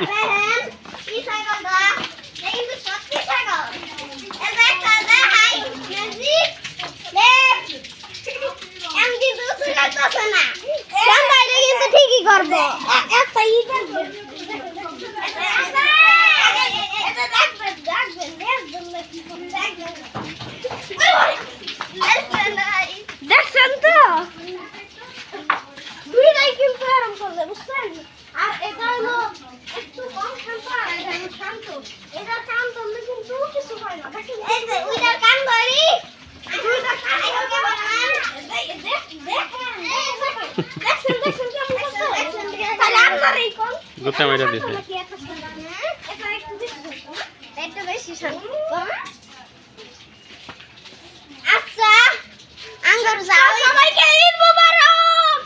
দেখেন কি ছাগলটা এই কিন্তু সত্যি ছাগল এই দেখটা দেখাই ম্যাজিক এম কিন্তু সুলাইতেছে না সামনে কিন্তু ঠিকই করব একটা ইটার দেখছেন তো দুইটাই কিন্তু আরাম করবে বুঝছেন আর এটা হলো একটু কম শান্ত আর এটা হলো শান্ত এটা শান্ত কিন্তু কিছু হয় না এই যে ওইটার কান ধরি দুইটা কান এরকম বানান দেখছেন কেমন করছে তাহলে আপনারই কোন গোটা মেরে দিছে এটা একটু বেশি শান্ত আচ্ছা আঙ্গুর যাও সবাইকে ঈদ মোবারক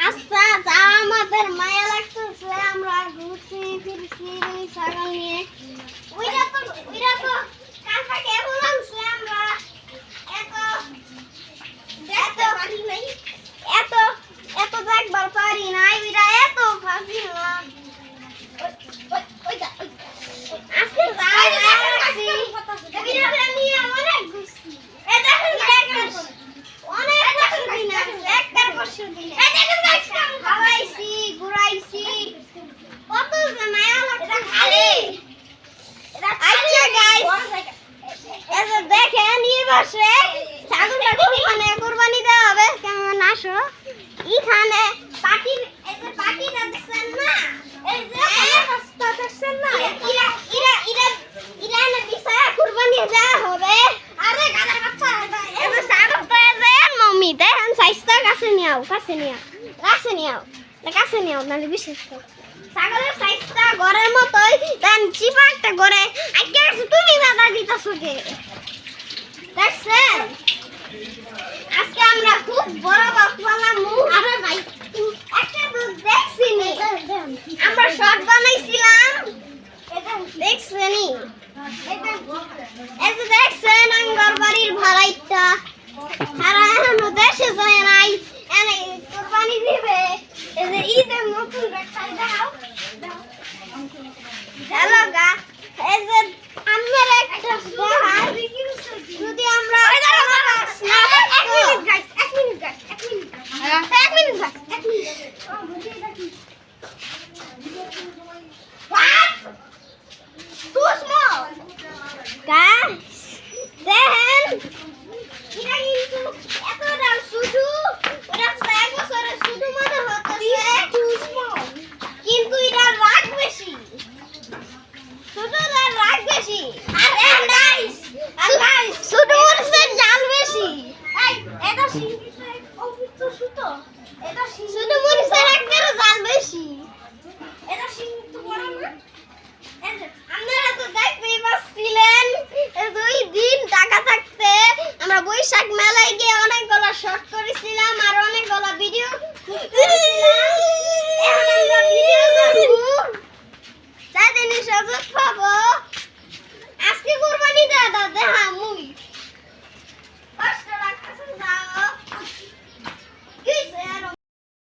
আচ্ছা যাও আমাদের মায়া লাগতেছে আমরা ঘুরছি ফিরছি ছাগল নিয়ে ওইটা তো কানটাকে বলছে আমরা এত দেখবার পারি না ওইটা এত ফাঁসি না ওইটা আজকে যাও নিয়ে অনেক ঘুরছি খাওয়াইছি ঘুরাইছি কত মায়া লাগছে খালি আচ্ছা গাইস এসে দেখেন এই বছরে ছাগলটা কোনখানে কুরবানি দেওয়া হবে কেমন আসো এইখানে পাটির এই যে পাটিটা দেখছেন না এই যে রাস্তা দেখছেন না ইরা না বিছায়া কুরবানি দেওয়া হবে আরে গাধার বাচ্চা এই যে ছাগল তো এই যে মম্মি দেখেন সাইজটা কাছে নিও নালে বিশেষ করে ছাগলের সাইজটা ঘরের মতোই দেন চিপা একটা ঘরে আজকে তুমি বাধা দিতেছো কে দেখছেন আজকে আমরা খুব বড় বাপওয়ালা আরে ভাই একটা তো দেখছি নি আমরা শর্ট বানাইছিলাম দেখছেনই এই যে দেখছেন আঙ্গর বাড়ির ভাড়াইটা আর এখনো দেশে যায় নাই এনে কুরবানি দিবে এই যে ঈদের নতুন একটা দাও